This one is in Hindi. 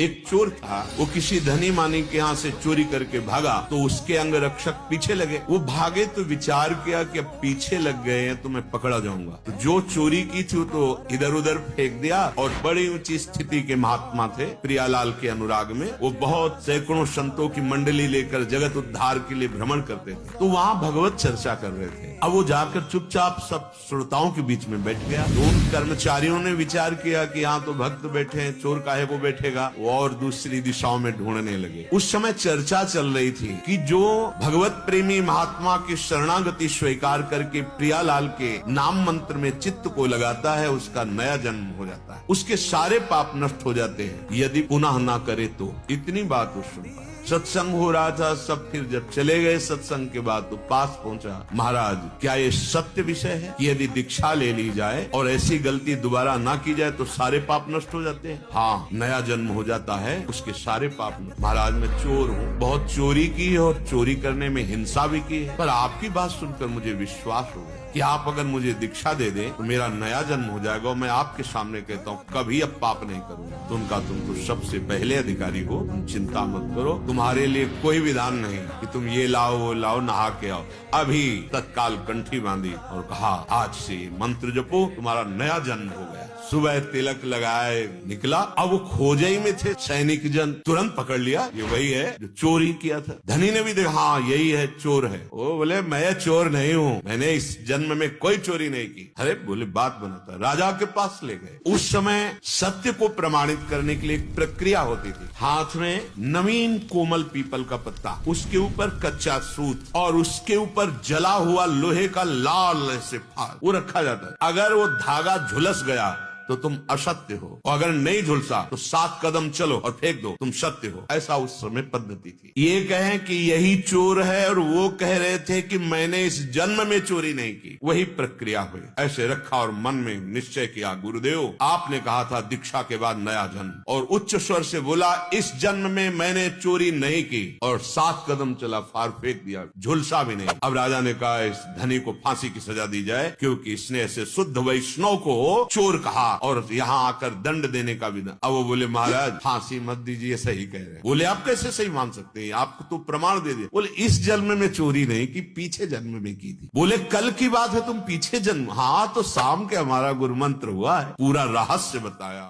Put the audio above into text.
एक चोर था, वो किसी धनी मानी के यहाँ से चोरी करके भागा तो उसके अंग रक्षक पीछे लगे। वो भागे तो विचार किया कि अब पीछे लग गए हैं तो मैं पकड़ा जाऊंगा। तो जो चोरी की थी तो इधर उधर फेंक दिया। और बड़ी ऊंची स्थिति के महात्मा थे प्रियालाल के अनुराग में। वो बहुत सैकड़ों संतों की मंडली लेकर जगत उद्धार के लिए भ्रमण करते थे। तो वहाँ भगवत चर्चा कर रहे थे। अब वो जाकर चुपचाप सब श्रोताओं के बीच में बैठ गया। तो उन कर्मचारियों ने विचार किया कि यहाँ तो भक्त बैठे हैं, चोर काहे को बैठेगा। वो और दूसरी दिशाओं में ढूंढने लगे। उस समय चर्चा चल रही थी कि जो भगवत प्रेमी महात्मा की शरणागति स्वीकार करके प्रियालाल के नाम मंत्र में चित्त को लगाता है, उसका नया जन्म हो जाता है, उसके सारे पाप नष्ट हो जाते हैं यदि पुनः ना करे तो। इतनी बात वो सुन पाया। सत्संग हो रहा था, सब फिर जब चले गए सत्संग के बाद तो पास पहुंचा, महाराज क्या ये सत्य विषय है कि यदि दीक्षा ले ली जाए और ऐसी गलती दोबारा ना की जाए तो सारे पाप नष्ट हो जाते हैं? हाँ, नया जन्म हो जाता है, उसके सारे पाप नष्ट। महाराज मैं चोर हूँ, बहुत चोरी की है और चोरी करने में हिंसा भी की है, पर आपकी बात सुनकर मुझे विश्वास हो गया कि आप अगर मुझे दीक्षा दे दें तो मेरा नया जन्म हो जाएगा और मैं आपके सामने कहता हूँ कभी अब पाप नहीं करूंगा। तो उनका तुम तो सबसे पहले अधिकारी हो, तुम चिंता मत करो, तुम्हारे लिए कोई विधान नहीं कि तुम ये लाओ वो लाओ, नहा के आओ। अभी तत्काल कंठी बांधी और कहा आज से मंत्र जपो, तुम्हारा नया जन्म हो गया। सुबह तिलक लगाए निकला। अब वो खोजे ही में थे। सैनिक जन तुरंत पकड़ लिया, ये वही है जो चोरी किया था। धनी ने भी देखा, हाँ यही है, चोर है। वो बोले मैं चोर नहीं हूँ, मैंने इस जन्म में कोई चोरी नहीं की। अरे बोले बात बनाता। राजा के पास ले गए। उस समय सत्य को प्रमाणित करने के लिए एक प्रक्रिया होती थी। हाथ में नवीन कोमल पीपल का पत्ता, उसके ऊपर कच्चा सूत और उसके ऊपर जला हुआ लोहे का लाल ऐसे फाल वो रखा जाता है। अगर वो धागा झुलस गया तो तुम असत्य हो, और अगर नहीं झुलसा तो 7 कदम चलो और फेंक दो, तुम सत्य हो। ऐसा उस समय पद्धति थी। ये कहें कि यही चोर है और वो कह रहे थे कि मैंने इस जन्म में चोरी नहीं की, वही प्रक्रिया हुई। ऐसे रखा और मन में निश्चय किया, गुरुदेव आपने कहा था दीक्षा के बाद नया जन्म, और उच्च स्वर से बोला इस जन्म में मैंने चोरी नहीं की, और 7 कदम चला, फार फेंक दिया, झुलसा भी नहीं। अब राजा ने कहा इस धनी को फांसी की सजा दी जाए, क्योंकि इसने ऐसे शुद्ध वैष्णव को चोर कहा और यहाँ आकर दंड देने का विधान। अब वो बोले महाराज फांसी मत दीजिए, सही कह रहे हैं। बोले आप कैसे सही मान सकते हैं, आपको तो प्रमाण दे दिए। बोले इस जन्म में चोरी नहीं की, पीछे जन्म में की थी। बोले कल की बात है, तुम पीछे जन्म। हाँ तो शाम के हमारा गुरु मंत्र हुआ है, पूरा रहस्य बताया।